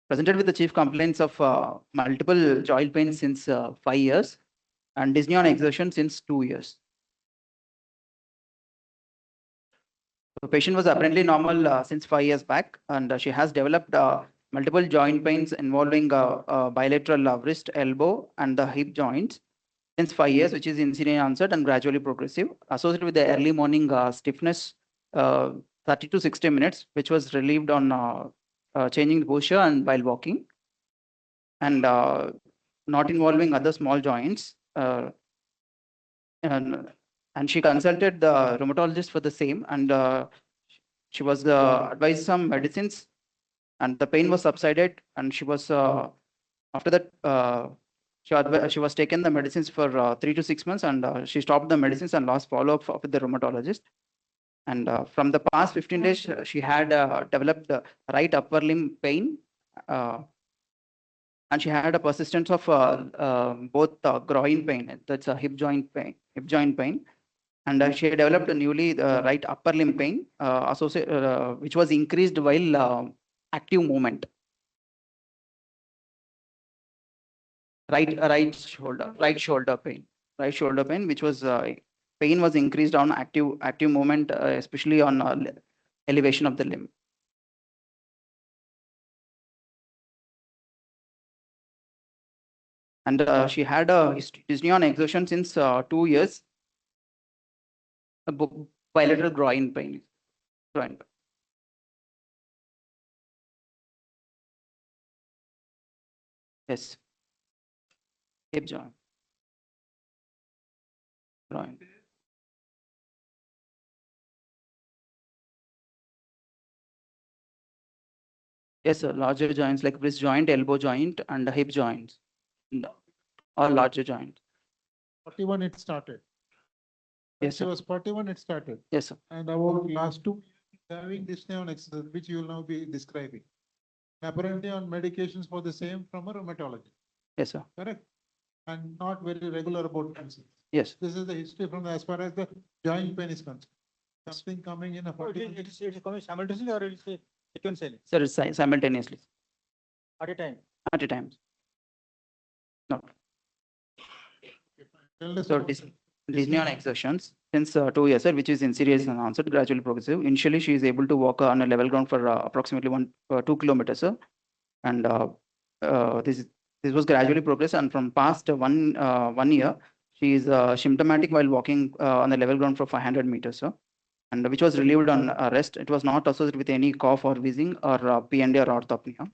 presented with the chief complaints of multiple joint pain since 5 years and dyspnea on exertion since 2 years. The patient was apparently normal since 5 years back, and she has developed multiple joint pains involving bilateral wrist, elbow, and the hip joints since 5 years, which is incident onset and gradually progressive, associated with the early morning stiffness, 30 to 60 minutes, which was relieved on changing the posture and while walking, and not involving other small joints. And she consulted the rheumatologist for the same, and she was advised some medicines, and the pain was subsided, and she was after that she was taken the medicines for 3 to 6 months, and she stopped the medicines and lost follow-up with the rheumatologist. And from the past 15 days, she had developed right upper limb pain, and she had a persistence of both groin pain, that's a hip joint pain, and she developed a newly right upper limb pain which was increased while active movement. Right shoulder pain, which was pain was increased on active movement, especially on elevation of the limb. And she had a dyspnea on exertion since 2 years. Bilateral groin pain. Yes. Hip joint. Groin. Yes, sir. Larger joints like wrist joint, elbow joint, and hip joints. Or larger joint. 41 it started. Yes, She sir. was 41 it started. Yes, sir. And about last 2 years having this on exercise, which you will now be describing. Apparently on medications for the same from a rheumatologist. Yes, sir. Correct? And not very regular about cancer. Yes. This is the history from as far as the joint pain is concerned. Something coming in a 41. It is coming simultaneously or it is sequentially? Sir, it's simultaneously. At a time? At a time. No. Tell us So about dyspnea on exertions since 2 years, sir, which is insidious and onset, gradually progressive. Initially, she is able to walk on a level ground for approximately 2 kilometers, sir. And this was gradually progressed, and from past 1 year, she is symptomatic while walking on the level ground for 500 meters, sir, and which was relieved on rest. It was not associated with any cough or wheezing or PND or orthopnea.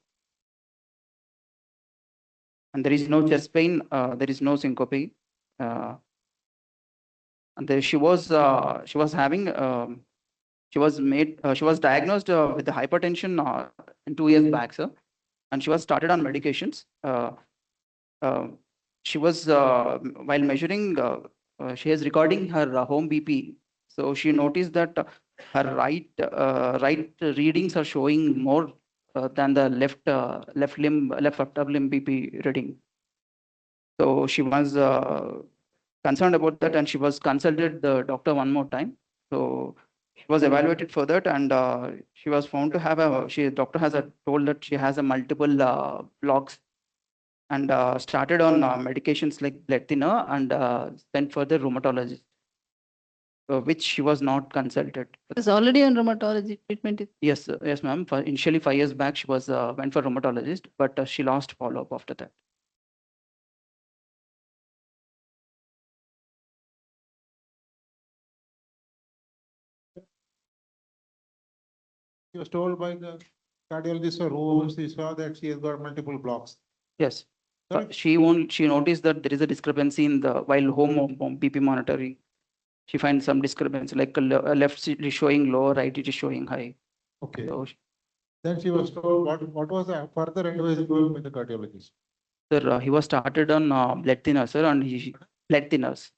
And there is no chest pain, there is no syncope. And she was having she was diagnosed with the hypertension in 2 years back, sir, and she was started on medications. She was while measuring, she is recording her home BP. So she noticed that her right readings are showing more than the left upper limb BP reading. So she was concerned about that, and she was consulted the doctor one more time. So she was evaluated for that, and she was found to have doctor has told that she has a multiple blocks, and started on medications like blood thinner, and sent for the rheumatologist, which she was not consulted. Is already on rheumatology treatment. Yes, yes, ma'am. Initially 5 years back, she was went for rheumatologist, but she lost follow-up after that. She was told by the cardiologist or who she saw that she has got multiple blocks. Yes. Correct? She noticed that there is a discrepancy in the while home BP monitoring. She finds some discrepancy, like left is showing low, right it is showing high. Okay. So, Then she was told what was the further advice given by the cardiologist? sir, he was started on blood thinner, sir, and blood thinners.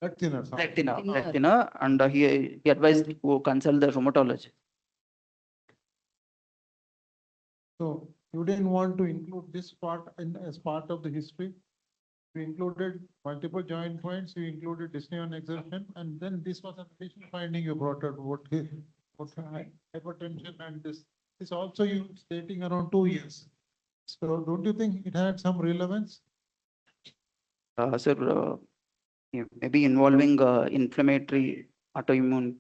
Blood thinner. Blood thinner, and he advised to consult the rheumatologist. So you didn't want to include this part as part of the history. You included multiple joint points, you included dyspnea on exertion, and then this was an additional finding you brought out what hypertension and this is also you stating around 2 years. So don't you think it had some relevance? Sir, yeah, maybe involving inflammatory autoimmune.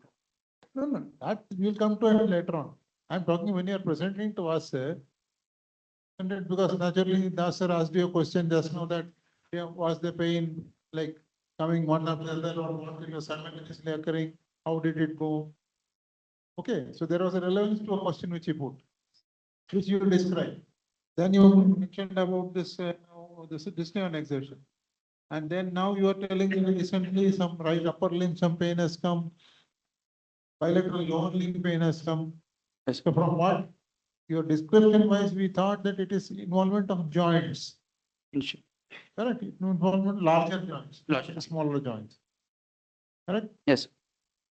No, that we'll come to it later on. I'm talking when you are presenting to us, and because naturally Das sir asked you a question just now that, yeah, was the pain like coming one after the other or was it simultaneously occurring? How did it go? Okay, so there was a relevance to a question which you put, which you described. Then you mentioned about this dyspnea exertion. And then now you are telling me recently some right upper limb, some pain has come, bilateral lower limb pain has come. Yes. So from what your description wise, we thought that it is involvement of joints, Insu- correct? Involvement larger joints, Larger. not smaller joints. Correct? Yes.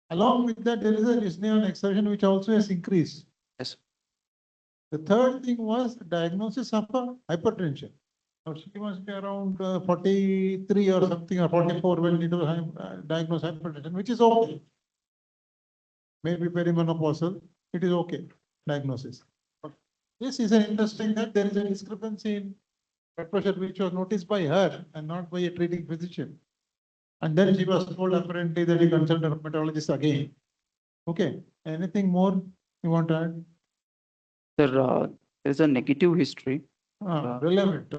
Along with that, there is a dyspnea exertion which also has increased. Yes. The third thing was diagnosis of hypertension. Now she must be around 43 or something or 44 when it was diagnosed hypertension, which is okay. Maybe perimenopausal, it is okay diagnosis. But this is an interesting that there is a discrepancy in blood pressure which was noticed by her and not by a treating physician. And then she was told apparently that he consulted a rheumatologist again. Okay, anything more you want to add? Sir, there is a negative history. Relevant.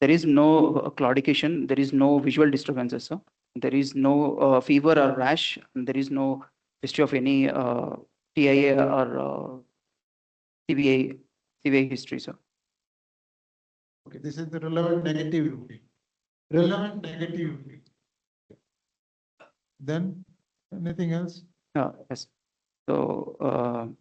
There is no claudication. There is no visual disturbances, sir. There is no fever or rash. And there is no history of any TIA or CVA history, sir. Okay, this is the relevant negative. Relevant negative. Then anything else? Yes. So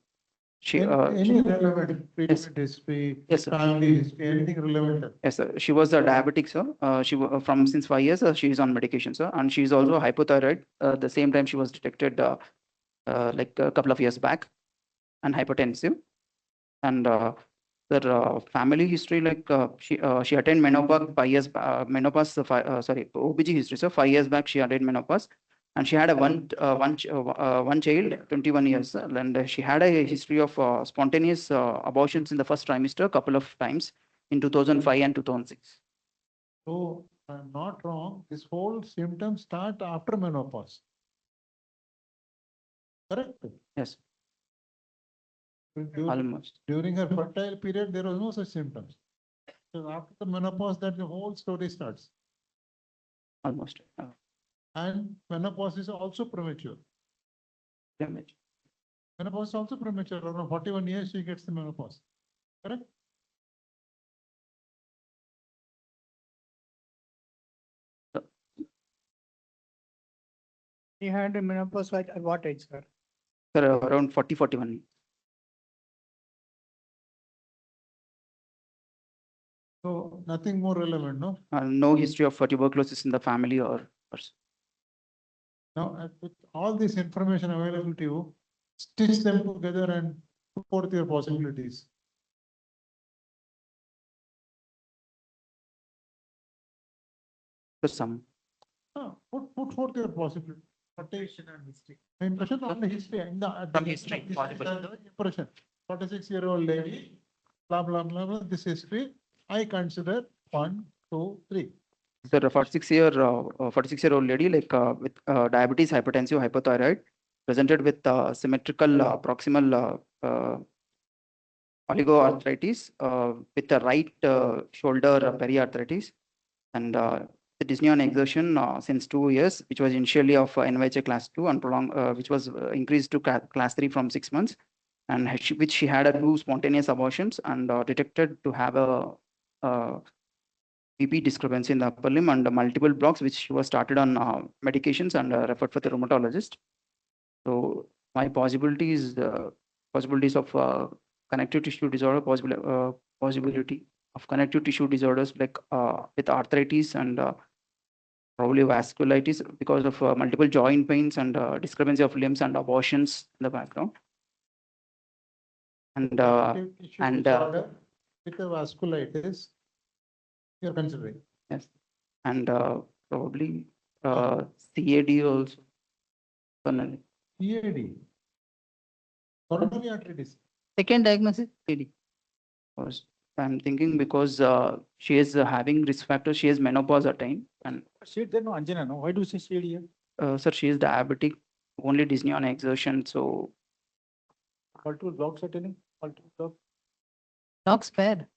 she Any relevant yes. treatment history, Yes, sir. family history, anything relevant? Yes, sir. She was a diabetic, sir. From since 5 years, she is on medication, sir, and she is also hypothyroid. The same time she was detected like a couple of years back, and hypertensive. And the family history, like she attained menopause 5 years. Sorry, OBG history, sir. 5 years back, she attained menopause, and she had a one child, 21 years, and she had a history of spontaneous abortions in the first trimester, a couple of times in 2005 and 2006. So I'm not wrong. This whole symptom start after menopause. Correct? Yes, During, almost. during her fertile period, there was no such symptoms. So after the menopause, that the whole story starts. Almost. And menopause is also premature. Damage. Menopause is also premature. Around 41 years, she gets the menopause. Correct? He had a menopause like at what age, sir? Sir, around 40, 41. So nothing more relevant, no? No history of tuberculosis in the family or person. Now, with all this information available to you, stitch them together and put forth your possibilities. Some. Put forth your possibility. Impression and history. Impression on the history. From history, possible. Impression. 46-year-old lady, blah, blah, blah, blah, this history. I consider 1, 2, 3. Sir, a 46-year-old lady, like with diabetes, hypertensive, hypothyroid, presented with symmetrical proximal oligoarthritis with the right shoulder periarthritis, and the dyspnea on exertion since 2 years, which was initially of NYHA class 2 and prolonged, which was increased to class 3 from 6 months, and which she had 2 spontaneous abortions and detected to have a BP discrepancy in the upper limb and multiple blocks, which she was started on medications and referred for the rheumatologist. So my possibilities of connective tissue disorder, possibility of connective tissue disorders like with arthritis and probably vasculitis because of multiple joint pains and discrepancy of limbs and abortions in the background. And Disorder with the vasculitis, you're considering. yes, and probably CAD also. CAD. Coronary artery disease. Second diagnosis, CD. Because I'm thinking because she is having risk factors, she is menopause attained, and Shade there, no angina, no? Why do you say shade here? sir, she is diabetic, only dyspnea on exertion, so Multiple blocks are telling, multiple blocks. Blocks where?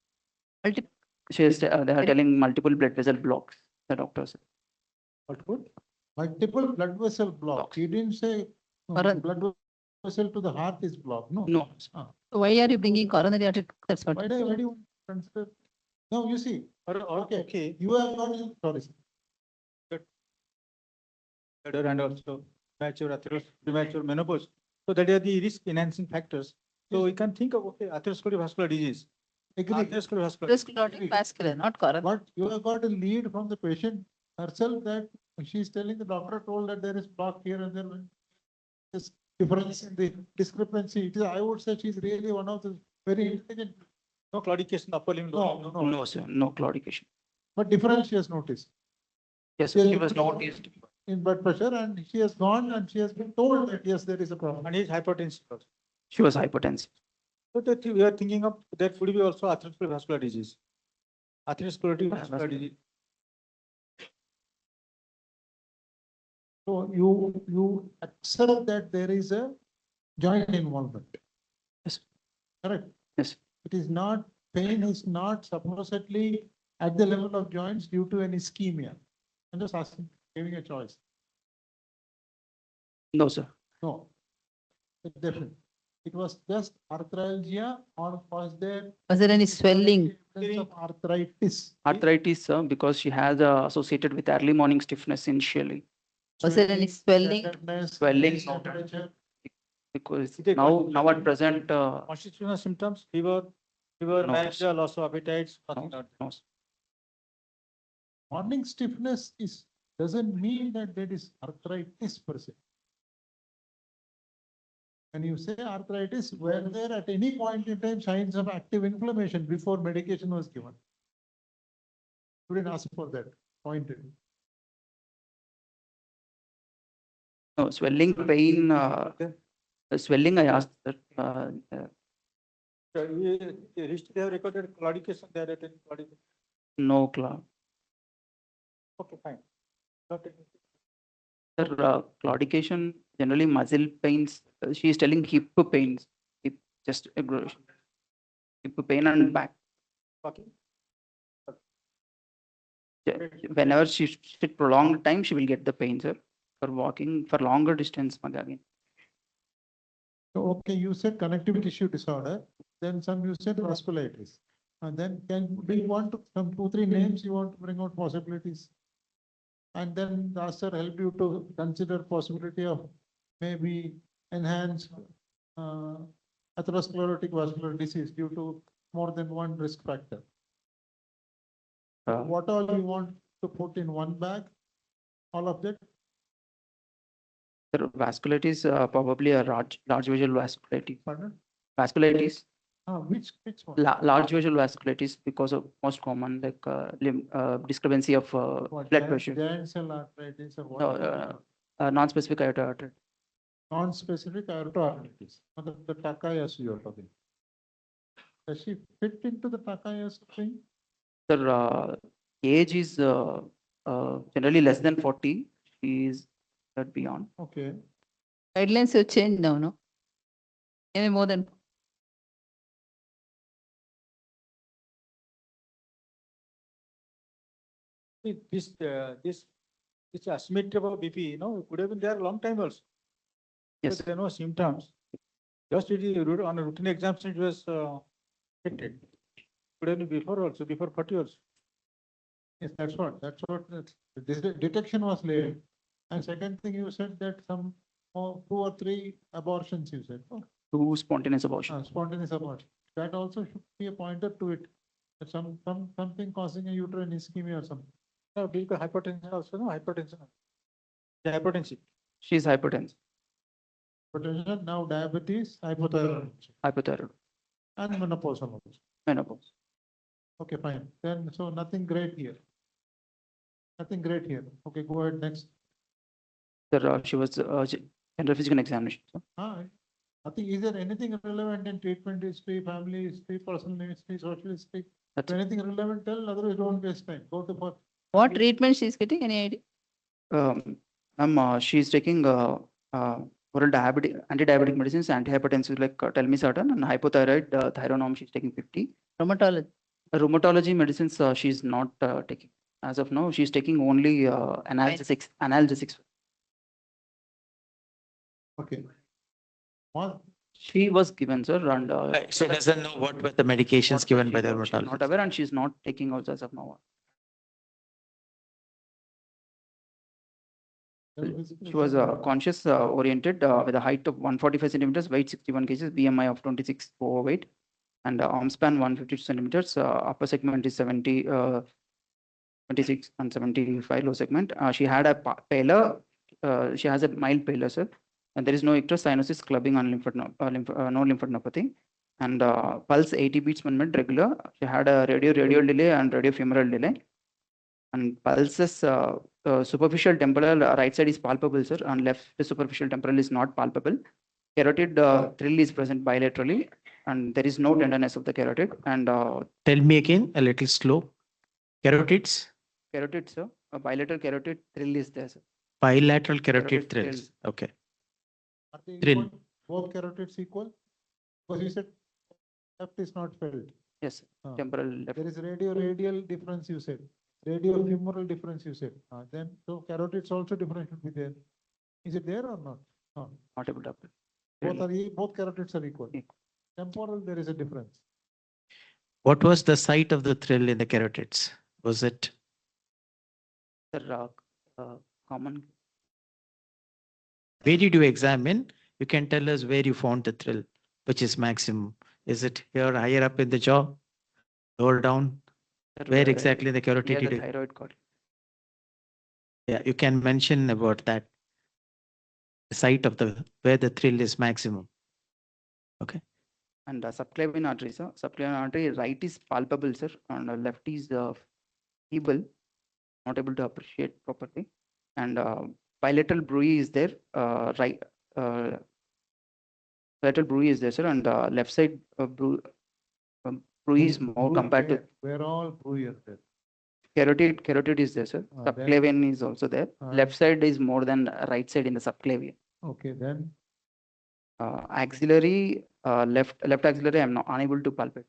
Multiple. she is, they are Very- telling multiple blood vessel blocks, the doctors. Multiple? Multiple blood vessel blocks. He didn't say Coron- blood vessel to the heart is blocked, no? No, Why are you bringing coronary artery? That's what. Why do you consider? No, you see, okay, Okay. you have got, sorry, sir. And also mature premature menopause. So that are the risk enhancing factors. So we can think of, okay, atherosclerotic vascular disease. Agree. Atherosclerotic vascular. Atherosclerotic vascular, not coronary. But you have got a lead from the patient herself that she's telling the doctor told that there is block here and there. This difference in the discrepancy, it is, I would say she's really one of the very intelligent, No claudication, upper limb. no, sir, no claudication. but difference she has noticed Yes, Yes, she it was was- noticed. in blood pressure and she has gone and she has been told that yes, there is a problem. And he's hypertensive also. She was hypertensive. So that we are thinking of, that could be also atherosclerotic vascular disease. Atherosclerotic vascular Vascular. disease. So you accept that there is a joint involvement. Yes. Correct? Yes. It is not, pain is not supposedly at the level of joints due to an ischemia. I'm just asking, giving a choice. No, sir. No. It's different. It was just arthralgia or was there? Was there any swelling? Evidence of arthritis. Arthritis, sir, because she has associated with early morning stiffness initially. Was there any swelling? tenderness, Swelling, raised no. temperature. Because Is it now at present, Constitutional symptoms, fever, No. nausea, loss of appetite, nothing. no, no, sir. Morning stiffness is, doesn't mean that there is arthritis per se. When you say arthritis, were there at any point in time signs of active inflammation before medication was given? You didn't ask for that point. No, swelling, pain, swelling, I asked that, They have recorded claudication, they are at claudication. no, cloud. Okay, fine. Not taking- Sir, claudication, generally muscle pains, she is telling hip pains, hip, just aggression. Hip pain and back. Okay. Whenever she sit prolonged time, she will get the pain, sir. For walking for longer distance, again. So, okay, you said connective tissue disorder, then some you said vasculitis. And then do you want to, some 2, 3 names you want to bring out possibilities? And then the sir help you to consider possibility of maybe enhanced atherosclerotic vascular disease due to more than one risk factor. What all you want to put in one bag? All of that? Sir, vasculitis, probably a large visual vasculitis. Pardon? Vasculitis, Which one? large visual vasculitis because of most common like discrepancy of What, blood pressure. giant cell arthritis or what? No, non-specific aorta artery. Non-specific aorta arthritis, the Takayasu you are talking. Does she fit into the Takayasu thing? Sir, age is generally less than 40. She is not beyond. Okay, Guidelines have changed now, no? Maybe more than. This asymmetry of BP, could have been there a long time also. Yes, But there are no symptoms. Just it is on a routine examination, it was detected. Could have been before also, before 40 also. yes, that's what this detection was laid. And second thing you said that some 2 or 3 abortions you said. Oh, two spontaneous abortion. spontaneous abortion. That also should be a pointer to it. That something causing a uterine ischemia or something. No, because hypertension also, no, hypertension. Yeah, hypertensive. She is hypertensive, Potential now diabetes, hypothyroid hypothyroid, and menopausal also. menopause. Okay, fine. Then, so nothing great here. Nothing great here. Okay, go ahead next. Sir, she was general physical examination. Sir. Ah, I think, is there anything relevant in treatment history, family history, personal history, social history? That's If anything relevant, tell, otherwise don't waste time. Go to for. What treatment she's getting? Any idea? She's taking oral diabetic, anti-diabetic medicines, antihypertensive like telmisartan, and hypothyroid, thyronorm she's taking 50. Rheumatology. Rheumatology medicines she's not taking. As of now, she's taking only analgesics. Okay. One, She was given, sir, and She doesn't know what were the medications given by the she's not rheumatologist. aware, and she's not taking also as of now. She was conscious oriented with a height of 145 centimeters, weight 61 kgs, BMI of 26 overweight, and arm span 152 centimeters. Upper segment is 26 and 75 low segment. She had a pallor. She has a mild pallor, sir. And there is no ictus, cyanosis, clubbing, and no lymphadenopathy. And pulse 80 beats per minute regular. She had a radial delay and radiofemoral delay. And pulses superficial temporal right side is palpable, sir, and left superficial temporal is not palpable. Carotid trill is present bilaterally, and there is no tenderness of the carotid. And Tell me again, a little slow. Carotids, carotid, sir, a bilateral carotid trill is there, sir. bilateral Carotid carotid thrills. Okay. are they Thrill. equal? Both carotids equal? Because you said left is not felt. Yes, sir. Ah. Temporal left. There is radial difference, you said. Radiofemoral difference, you said. Then, so carotids also difference should be there. Is it there or not? No. Not able to appreciate. Both carotids are equal. Equal. Temporal, there is a difference. What was the site of the thrill in the carotids? Was it Sir, common. where did you examine? You can tell us where you found the thrill, which is maximum. Is it here, higher up in the jaw, lower down? Sir, Where exactly in the carotid near did the you? thyroid cord. Yeah, you can mention about that. The site of the where the thrill is maximum. Okay. And subclavian artery, sir. Subclavian artery right is palpable, sir, and left is feeble, not able to appreciate properly. And bilateral bruit is there, right. Lateral bruit is there, sir, and left side bruit is more compared to Where all Bruyere there. carotid is there, sir. Then- Subclavian is also there. Left side is more than right side in the subclavian. Okay, then, Axillary, left axillary, I'm not unable to palpate.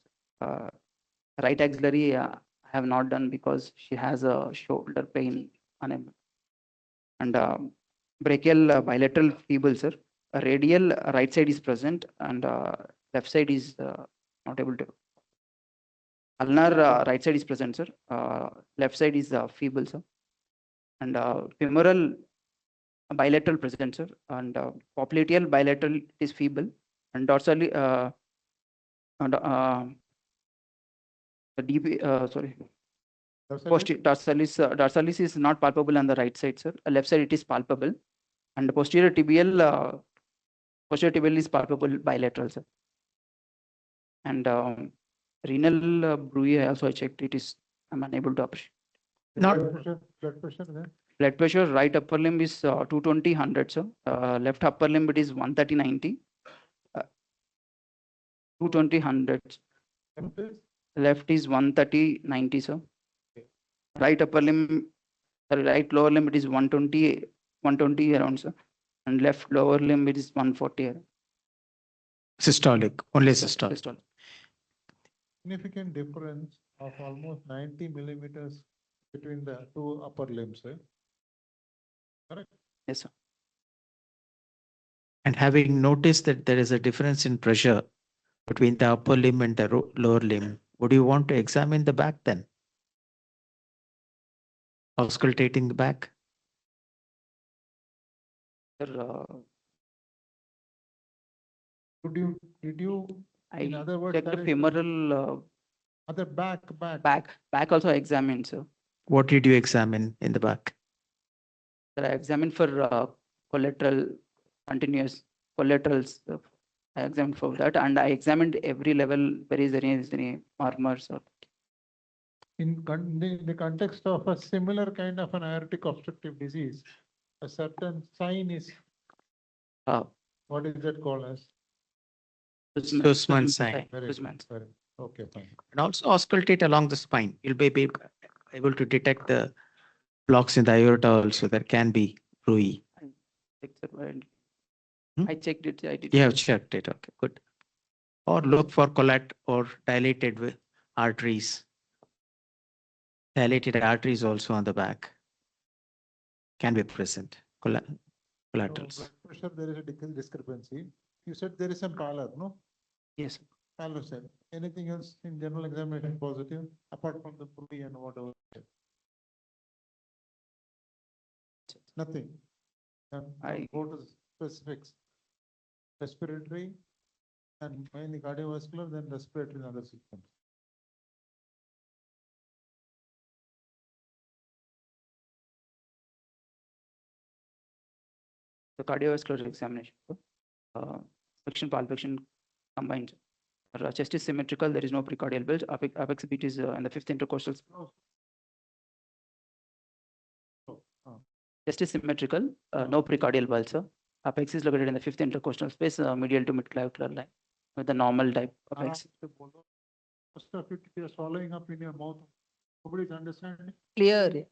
Right axillary, I have not done because she has a shoulder pain, unable. And brachial bilateral feeble, sir. Radial right side is present, and left side is not able to. Ulnar right side is present, sir. Left side is feeble, sir. And femoral bilateral present, sir. And popliteal bilateral is feeble, and dorsally and the DB, sorry, dorsalis is not palpable on the right side, sir. Left side it is palpable, and posterior tibial is palpable bilateral, sir. And renal bruit also I checked, it is, I'm unable to appreciate. Not blood pressure then. Blood pressure, right upper limb is 220 100, sir. Left upper limb it is 130 90. 220 100. Left is Left is 130 90, sir. Right upper limb, sorry, right lower limb it is 120 around, sir. And left lower limb it is 140 around. systolic, only systolic. Systolic. significant difference of almost 90 millimeters between the two upper limbs, eh? Correct? Yes, sir. And having noticed that there is a difference in pressure between the upper limb and the lower limb, would you want to examine the back then? Auscultating the back? Sir, Did you, in I other words, checked the that is femoral other back. back also I examined, sir. What did you examine in the back? Sir, I examined for collateral continuous collaterals. I examined for that, and I examined every level where is there any murmurs or. In the context of a similar kind of an aortic obstructive disease, a certain sign is, Uh, what is that called as? Sussman sign. Very good, Sussman. very, okay, fine. And also auscultate along the spine. You'll be able to detect the blocks in the aorta also that can be Rui. Except when Hmm? I checked it, I did. You have checked it. Okay, good. Or look for collat or dilated arteries. Dilated arteries also on the back can be present. So Collaterals. blood pressure, there is a discrepancy. You said there is some pallor, no? Yes, sir. Pallor said. Anything else in general examination positive, apart from the pulley and whatever? Nothing. Go to specifics. Respiratory and mainly cardiovascular, then respiratory and other systems. The cardiovascular examination. Friction, palpation combined. Chest is symmetrical. There is no precordial bulge. Apex beat is in the fifth intercostal. Chest is symmetrical. No precordial bulge, sir. Apex is located in the fifth intercostal space, medial to midclavicular line, with the normal type apex. Most of it you are swallowing up in your mouth. Nobody is understanding. Clear. Yeah.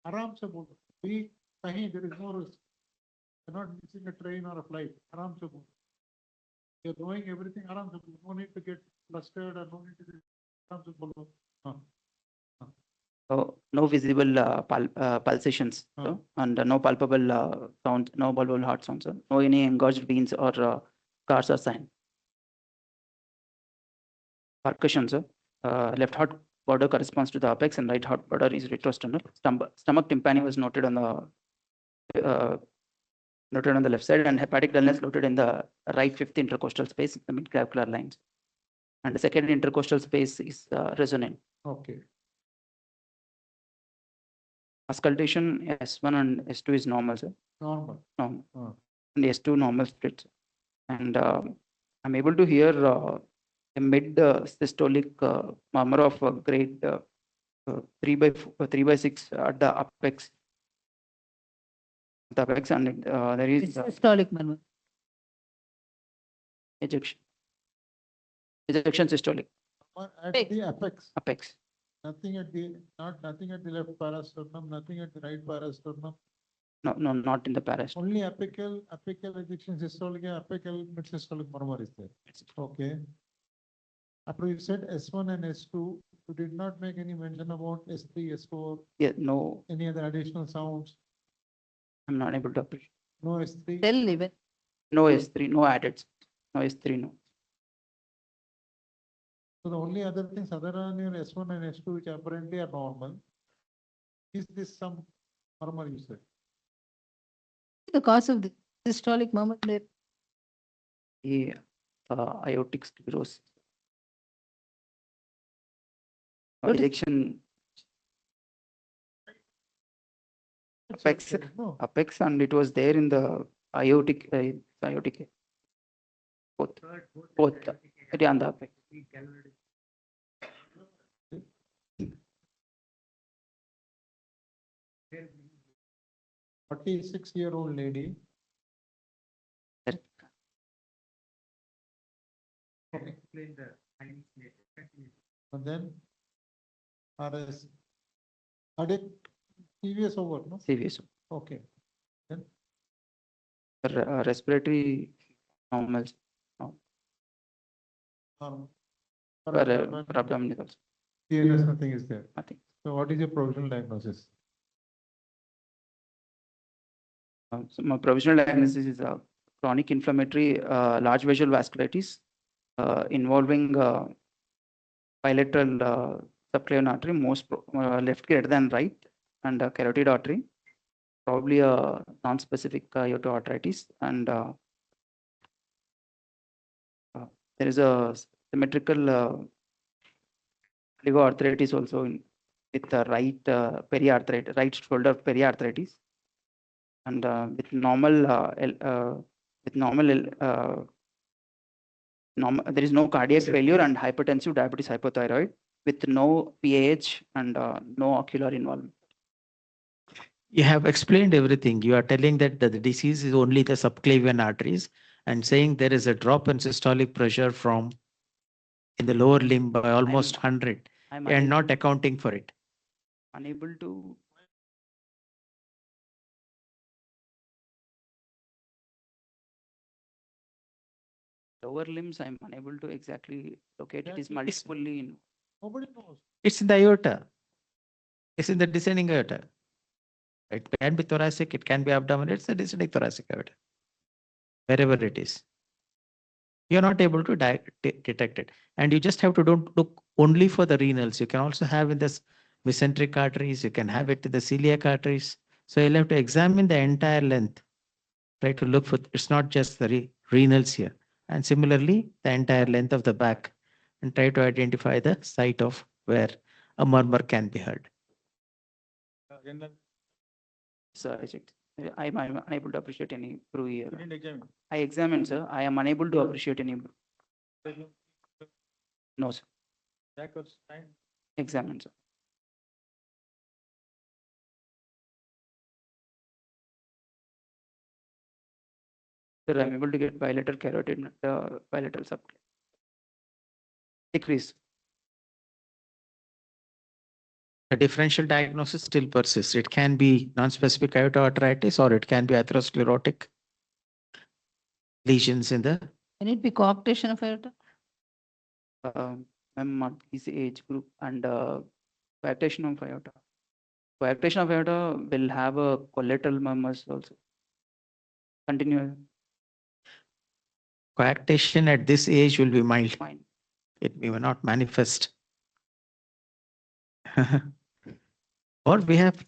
आराम से बोलो. We कहीं there is no risk. You're not missing a train or a flight. आराम से बोलो. You're knowing everything. आराम से बोलो. No need to get flustered or no need to get. आराम से बोलो. No visible pulsations, sir, and no palpable sounds, no palpable heart sounds, sir. No any engorged veins or scars or sign. Percussion, sir. Left heart border corresponds to the apex and right heart border is retrosternal. Stomach tympani was noted on the left side, and hepatic dullness noted in the right fifth intercostal space, the midclavicular lines. And the second intercostal space is resonant. Okay. Auscultation S1 and S2 is normal, sir. Normal. Normal. Oh. And S2 normal split. And I'm able to hear a mid systolic murmur of grade 3/6 at the apex. The apex, and there is It's systolic murmur. ejection. Ejection systolic. At Apex. the apex. Apex. Nothing at the nothing at the left parasternum, nothing at the right parasternum. No, not in the parasternum. Only apical ejection systolic, apical mid systolic murmur is there. Okay. After you said S1 and S2, you did not make any mention about S3, S4, Yeah, no, any other additional sounds. I'm not able to appreciate. No S3. Tell even. No S3, no added. No S3, no. So the only other things other than your S1 and S2, which apparently are normal, is this some murmur you said? The cause of the systolic murmur there. Yeah, aortic sclerosis. What is- Ejection apex, No. apex, and it was there in the aortic, both, yeah, and the apex. 46-year-old lady. That- Explain the and then RS cardiac previous over, no? Serious. Okay. Respiratory normal. Um, Abdominal also. CNS, nothing is there. Nothing. So what is your provisional diagnosis? So my provisional diagnosis is chronic inflammatory large visual vasculitis involving bilateral subclavian artery, left greater than right, and carotid artery, probably a non-specific aortoarteritis, and there is a symmetrical oligoarthritis also with the right periarthritis, right shoulder periarthritis, and with normal there is no cardiac failure and hypertensive diabetes hypothyroid with no PAH and no ocular involvement. You have explained everything. You are telling that the disease is only the subclavian arteries and saying there is a drop in systolic pressure from in the lower limb by almost 100 I'm and not accounting for it. unable to. Lower limbs, I'm unable to exactly locate. It is multiply in. Nobody knows. It's in the aorta. It's in the descending aorta. It can be thoracic, it can be abdominal, it's a descending thoracic aorta. Wherever it is. You're not able to detect it. And you just have to don't look only for the renals. You can also have in the mesenteric arteries, you can have it in the celiac arteries. So you'll have to examine the entire length. Try to look for, it's not just the renals here. And similarly, the entire length of the back, and try to identify the site of where a murmur can be heard. Renal, So I checked. I'm unable to appreciate any brew you here. didn't examine. I examined, sir. I am unable to appreciate any. No, sir. Back or side? Examined, sir. Sir, I'm able to get bilateral carotid, bilateral sub. Decrease. A differential diagnosis still persists. It can be non-specific aorta arteritis or it can be atherosclerotic lesions in the. Can it be coarctation of aorta? I'm at this age group and coarctation of aorta. Coarctation of aorta will have a collateral murmurs also. Continue. Coarctation at this age will be mild. Fine. It may not manifest. Or we have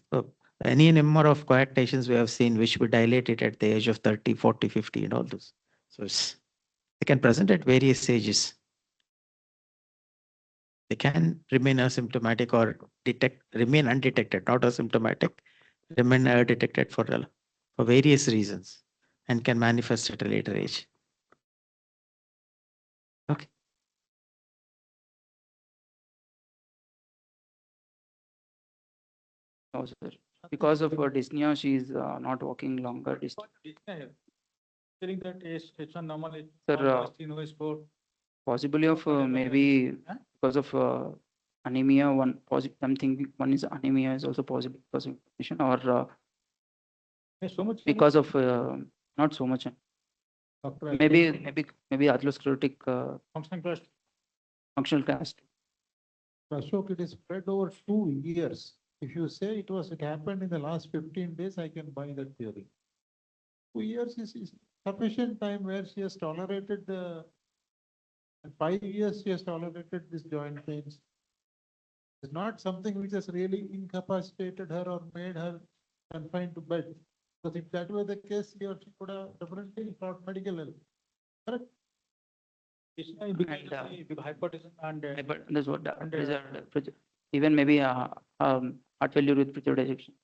any number of coarctations we have seen which were dilated at the age of 30, 40, 50 and all those. So they can present at various ages. They can remain asymptomatic or remain undetected, not asymptomatic, remain undetected for various reasons and can manifest at a later age. Okay. No, sir. Because of her dyspnea, she is not walking longer distance. Telling that H1 normal, Sir, H3 no H4. Possibly of maybe Huh? because of anemia. I'm thinking one is anemia is also possible because of inflammation or There's so much. because of not so much. Doctor, Maybe atherosclerotic Functional class. functional cast. Ashok, it is spread over 2 years. If you say it happened in the last 15 days, I can buy that theory. 2 years is sufficient time where she has tolerated and 5 years she has tolerated this joint pains. It's not something which has really incapacitated her or made her confined to bed. Because if that were the case, he or she could have definitely sought medical help. Correct? And, Hypertension and But that's what and, even maybe heart failure with preserved ejection.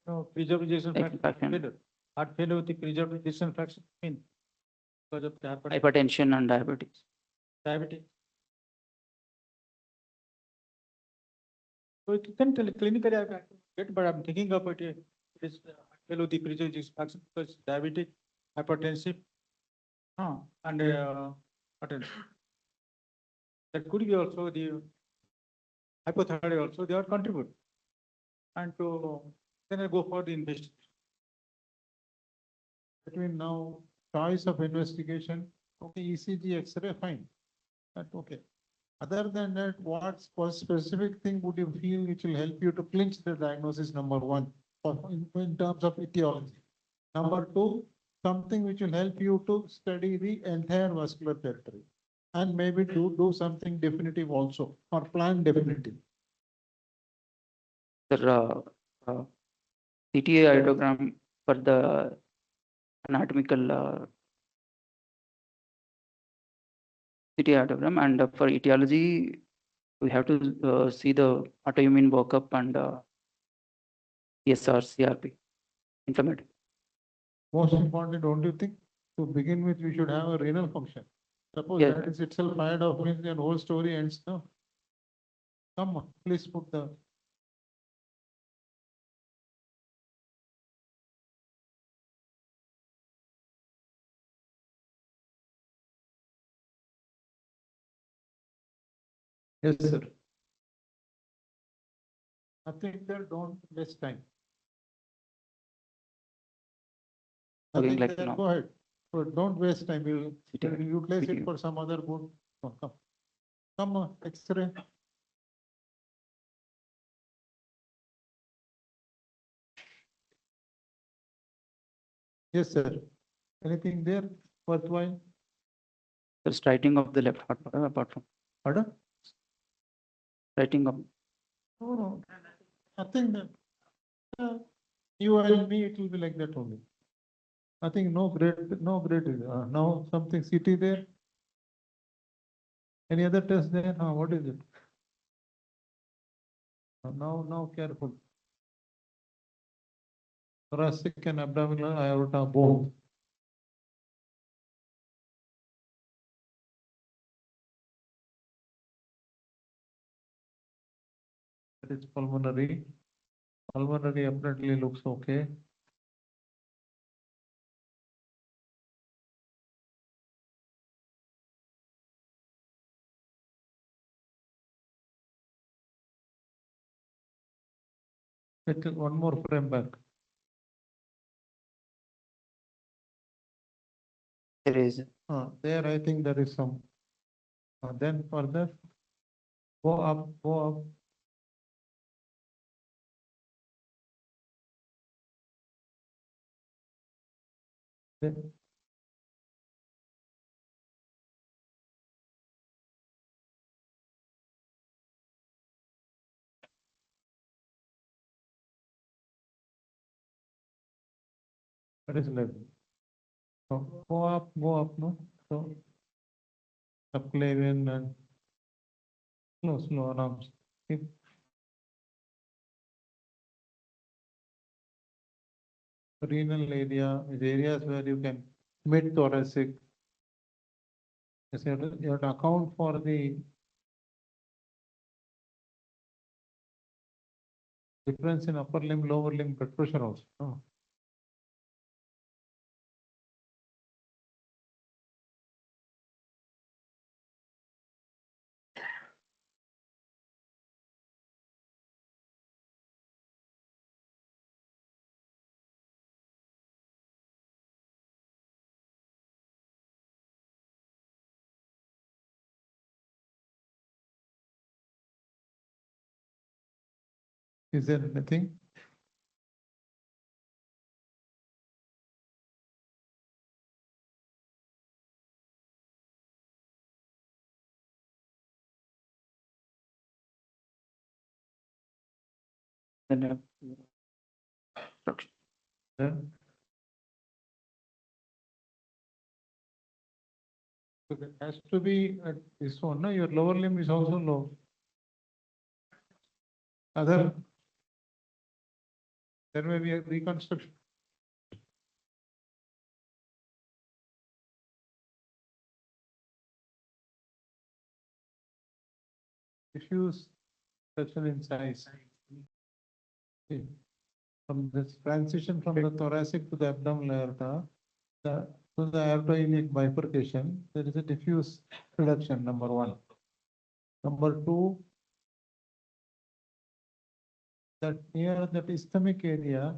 no, preserved ejection fraction. Fraction. Failure. Heart failure with the preserved ejection fraction mean because of the Hypertension and diabetes. diabetes. So you can tell clinically I can get, but I'm thinking of it. It is failure with the preserved ejection fraction because diabetic, hypertensive, and hypertension. That could be also the hypothyroid also, they are contribute. And to then I go for the investigation. Between now, choice of investigation, okay, ECG, X-ray, fine. But okay. Other than that, what specific thing would you feel which will help you to clinch the diagnosis, number one, in terms of etiology? Number two, something which will help you to study the entire vascular territory and maybe do something definitive also or plan definitive. The CTA iodogram for the anatomical CTA iodogram and for etiology, we have to see the autoimmune workup and PSR, CRP, inflammatory. Most important, don't you think? To begin with, we should have a renal function. Suppose Yeah. that is itself fired off, means the whole story ends now. Come on, please put the Yes, sir. Nothing there, don't waste time. Again, Nothing like there, now. go ahead. But don't waste time. We'll Sitting. utilize it Sitting. for some other good. Come. Come, X-ray. Yes, sir. Anything there worthwhile? Just writing of the left heart, apart from Pardon? writing of. No, nothing there. You and me, it will be like that only. Nothing, no great, now something CT there. Any other test there? What is it? Now careful. Thoracic and abdominal aorta both. That is pulmonary. Pulmonary apparently looks okay. One more frame back. There is. There I think there is some. Then further, go up, go up. Then that is level. So go up, no? So subclavian and slow arms. Keep. Renal area is areas where you can mid thoracic. Yes, you have to account for the difference in upper limb, lower limb blood pressure also. No? Is there anything? Then, Then so there has to be at this one. No, your lower limb is also low. Other, there may be a reconstruction. Diffuse reduction in size. Okay. From this transition from the thoracic to the abdominal aorta, to the aortoiliac bifurcation, there is a diffuse reduction, number one. Number two, that near that ischemic area,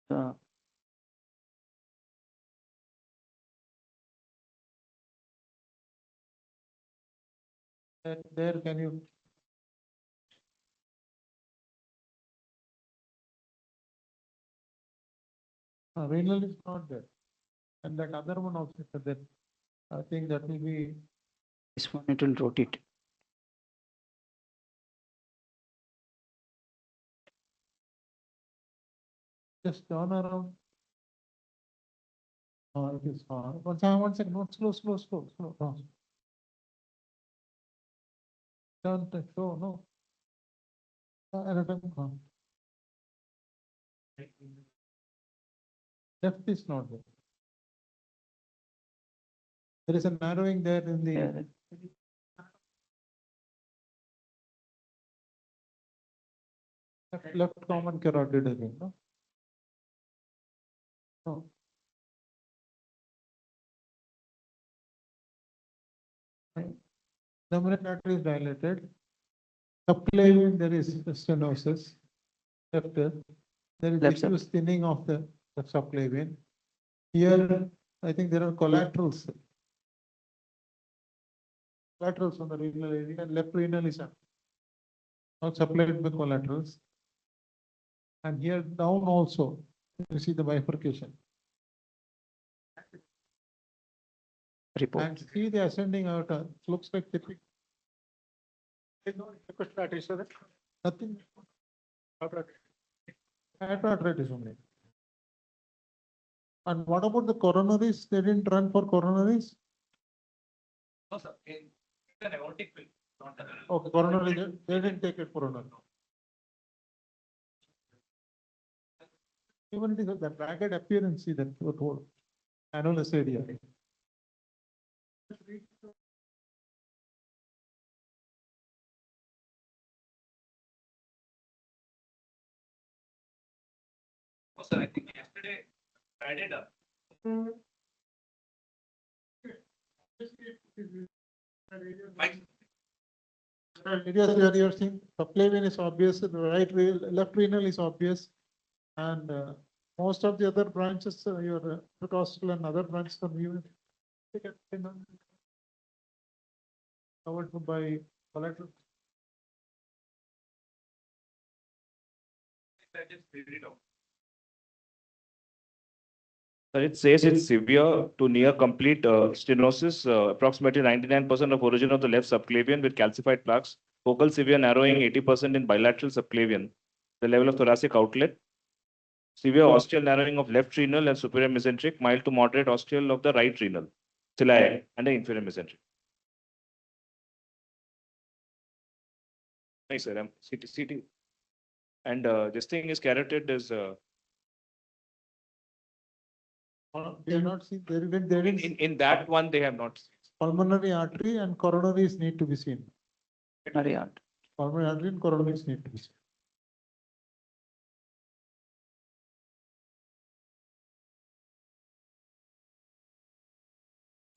that there can you renal is not there. And that other one also is there. I think that will be this one it will rotate. just turn around. It is one second, no, slow. Turn, slow, no. Another, left is not there. There is a narrowing there in the Yeah. left common carotid again, no? No. Dominant artery is dilated. Subclavian, there is stenosis. Left, there is Left side. diffuse thinning of the subclavian. Here, I think there are collaterals. Collaterals on the renal area, left renal is not supplied by collaterals. And here down also, you see the bifurcation. Report. And see the ascending aorta, looks like typical, nothing. Arthritis only. And what about the coronaries? They didn't run for coronaries? No, sir. In an aortic field, not an. Okay, coronary, they didn't take it coronary. Even it is that ragged appearance, see that whole annulus area. No, sir, I think yesterday I did a. Areas where you are seeing subclavian is obvious, the left renal is obvious. And most of the other branches, your intercostal and other branches from you. Covered by collateral. I just read it out. Sir, it says it's severe to near complete stenosis, approximately 99% of origin of the left subclavian with calcified plaques, focal severe narrowing 80% in bilateral subclavian, the level of thoracic outlet, severe ostial narrowing of left renal and superior mesenteric, mild to moderate ostial of the right renal, ciliac, and the inferior mesenteric. Nice, sir. CT. And this thing is carotid is They are not seen, they didn't, in that one they have not. pulmonary artery and coronaries need to be seen. Coronary artery. Pulmonary artery and coronaries need to be seen.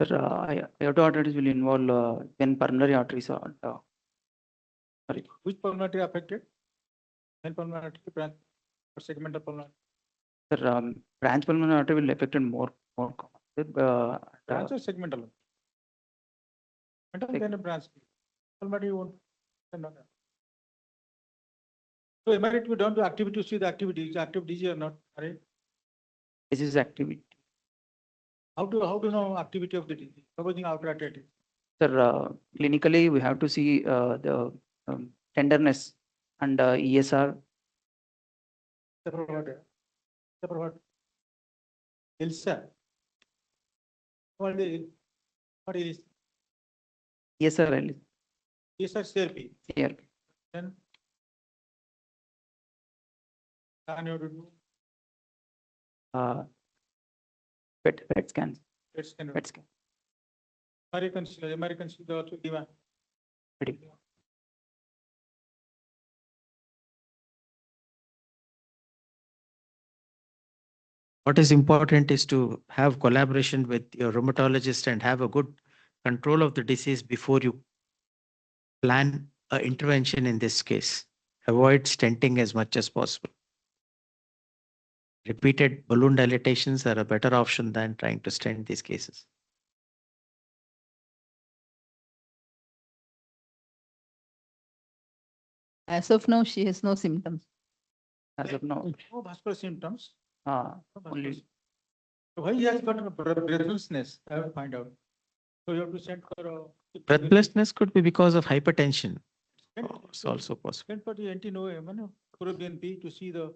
Sir, aorta will involve when pulmonary arteries are. Sorry. Which pulmonary affected? Main pulmonary artery, branch or segmental pulmonary? Sir, branch pulmonary artery will affect more common. Branch or segmental? Segmental then a branch. Pulmonary won't. So emirate, we don't do activity to see the activity. Is active DG or not? Right? This is activity. How to know activity of the DG? Supposing outer artery. Sir, clinically, we have to see the tenderness and ESR. Separate what? Ilsa. What is ESR CRP? here. Then can you do PET scan. PET scan? PET scan. American also given. Ready. What is important is to have collaboration with your rheumatologist and have a good control of the disease before you plan an intervention in this case. Avoid stenting as much as possible. Repeated balloon dilatations are a better option than trying to stent these cases. As of now, she has no symptoms. As of now. No vascular symptoms. No Only. only. Why he has got breathlessness? I have to find out. So you have to send for Breathlessness could be because of hypertension. It's also possible. Send for the BNP to see the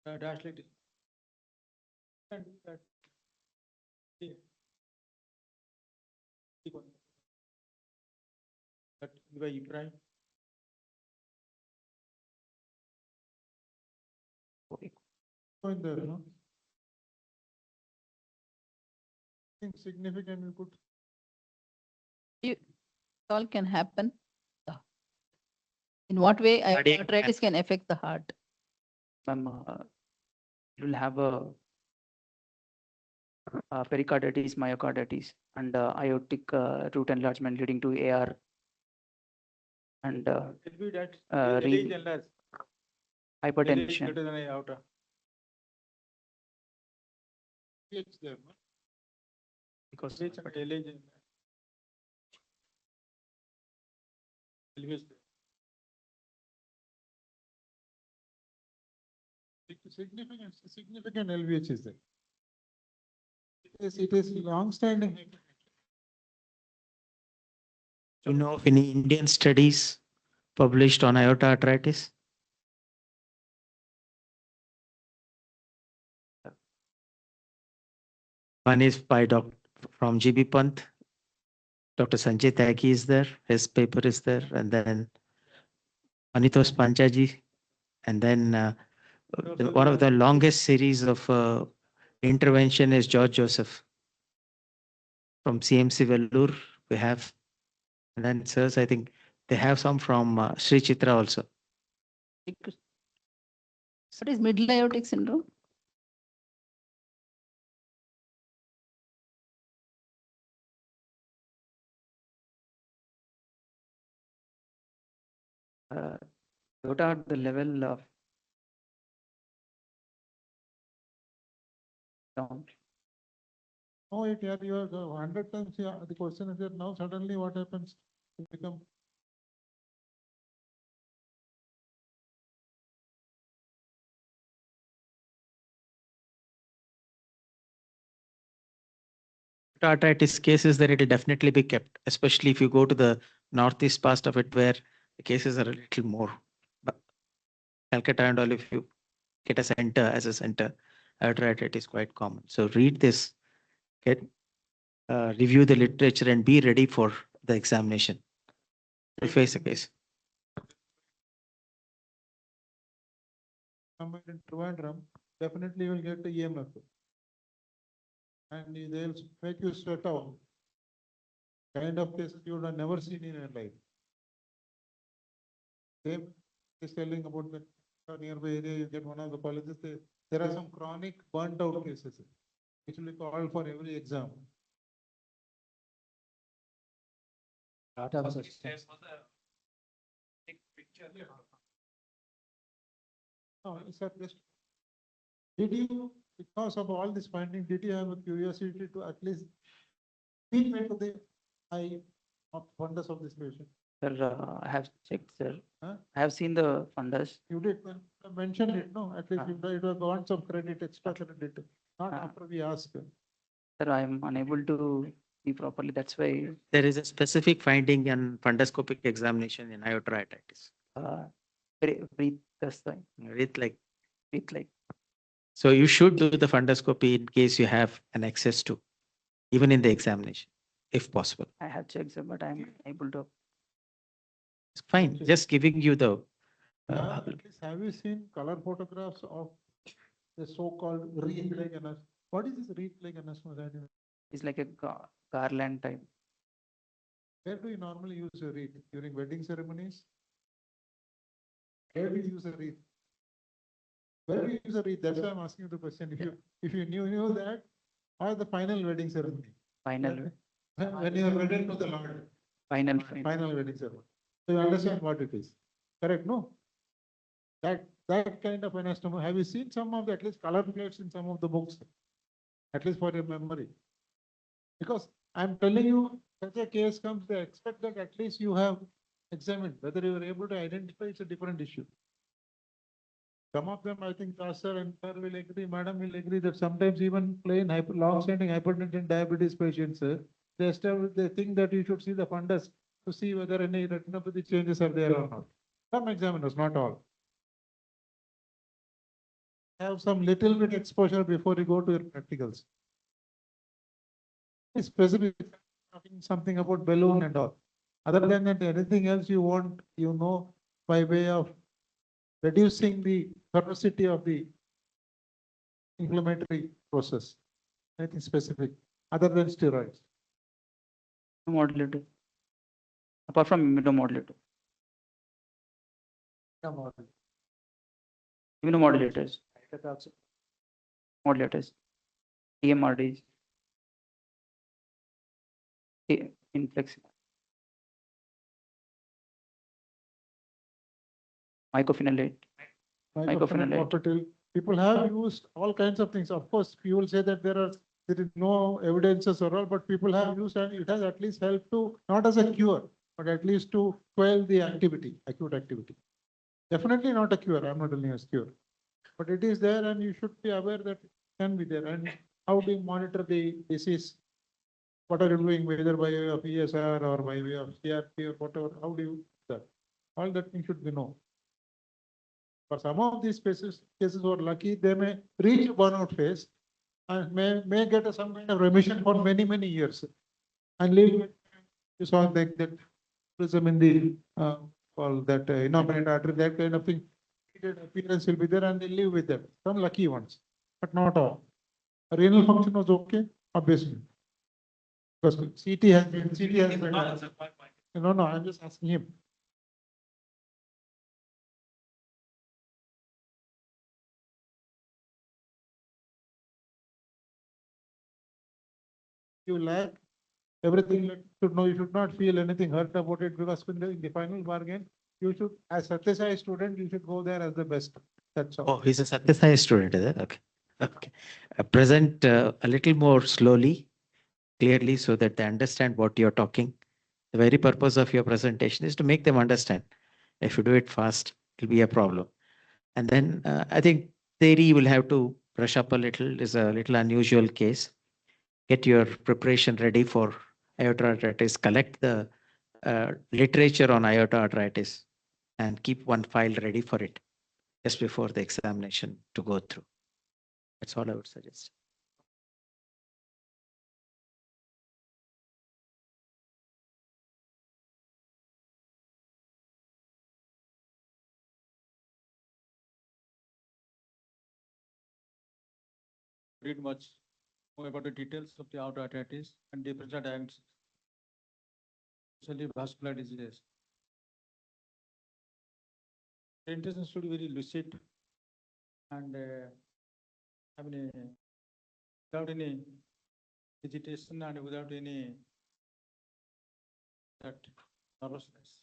dash like this. And that. Yeah. That by Ibrahim. Point there, no? Significant we could. All can happen. In what way Cardiac arthritis can affect the heart? It will have a pericarditis, myocarditis, and aortic root enlargement leading to AR. And It will be that Uh, LA is re- enlarged. LA is hypertension. greater than aorta. It's there, no? Because Which but LA is enlarged. LV is there. Significant LVH is there. It is long-standing. You know of any Indian studies published on aorta arthritis? One is by from GB Pant. Dr. Sanjay Tyagi is there. His paper is there. And then Anitos Panchaji. And then one of the longest series of intervention is George Joseph. From CMC Vellore, we have. And then, sirs, I think they have some from Sri Chitra also. What is middle aortic syndrome? What are the level of down? Oh, it, yeah, you are 100 times, yeah, the question is that now suddenly what happens? You become. Arthritis cases that it will definitely be kept, especially if you go to the northeast part of it where the cases are a little more. But Calcutta and all, if you get a center as a center, arthritis is quite common. So read this, get review the literature and be ready for the examination. To face a case. Somewhere in Trivandrum, definitely you will get the EMF. And they'll make you sweat out. Kind of cases you would have never seen in your life. Same is telling about the nearby area, you get one of the colleges, there are some chronic burnt out cases, which will be called for every exam. There's was a big picture. No, sir, just. Did you, because of all this finding, did you have a curiosity to at least peek into the eye of fundus of this patient? Sir, I have checked, sir. Huh? I have seen the fundus. You did mention it, no? At least you it was gone some credit, extra credit, not Ah. after we ask. Sir, I am unable to see properly. That's why There is a specific finding in fundoscopic examination in aorta arthritis. breathe this time. Breathe like. Breathe like. So you should do the fundoscopy in case you have an access to, even in the examination, if possible. I have checked, sir, but I'm able to. It's fine, just giving you the. At least have you seen color photographs of the so-called wreath-like aneurysm? What is this wreath-like aneurysm? It's like a garland type. Where do you normally use a wreath? During wedding ceremonies? Where do you use a wreath? Where do you use a wreath? That's why I'm asking you the question. If you knew that, or the final wedding ceremony? Final. When you are wedded to the Lord. Final. Final wedding ceremony. So you understand what it is. Correct, no? That kind of anatomy. Have you seen some of the at least color plates in some of the books? At least for your memory. Because I'm telling you, such a case comes, they expect that at least you have examined. Whether you are able to identify, it's a different issue. Some of them, I think, sir and sir will agree, madam will agree that sometimes even plain long-standing hypertension diabetes patients, they think that you should see the fundus to see whether any retinopathy changes are there or not. Some examiners, not all. Have some little bit exposure before you go to your practicals. Specific, talking something about balloon and all. Other than that, anything else you want, by way of reducing the ferocity of the inflammatory process. Anything specific, other than steroids. Immunomodulator. Apart from immunomodulator. Immunomodulators. Modulators. EMRDs. inflexible. Mycophenolate. Mycophenolate. Mycophenolate. People have used all kinds of things. Of course, you will say that there is no evidences or all, but people have used and it has at least helped to, not as a cure, but at least to quell the activity, acute activity. Definitely not a cure. I'm not telling you a cure, but it is there and you should be aware that it can be there. And how do you monitor the disease? What are you doing, whether by way of ESR or by way of CRP or whatever? How do you do that? All that thing should be known. For some of these cases who are lucky, they may reach burnout phase and may get some kind of remission for many years and live with, you saw like that prism in the call that innominate artery, that kind of thing. Appearance will be there and they live with them. Some lucky ones, but not all. Renal function was okay, obviously. Because CT has been. No, I'm just asking him. You lack everything you should know. You should not feel anything hurt about it because in the final bargain, you should, as Satya Sai student, you should go there as the best. That's all. Oh, he's a Satya Sai student, is it? Okay. Okay. Present a little more slowly, clearly, so that they understand what you're talking. The very purpose of your presentation is to make them understand. If you do it fast, it'll be a problem. And then I think theory will have to brush up a little. Is a little unusual case. Get your preparation ready for aorta arthritis. Collect the literature on aorta arthritis and keep one file ready for it just before the examination to go through. That's all I would suggest. Read much more about the details of the aorta arthritis and differential diagnosis, especially vascular diseases. Presentation should be very lucid and without any hesitation and without any nervousness.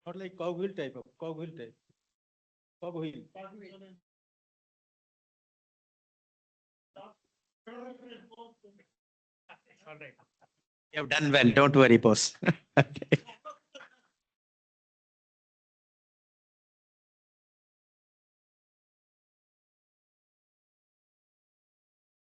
Not like cogwheel type. Cogwheel. You have done well. Don't worry, boss. Okay.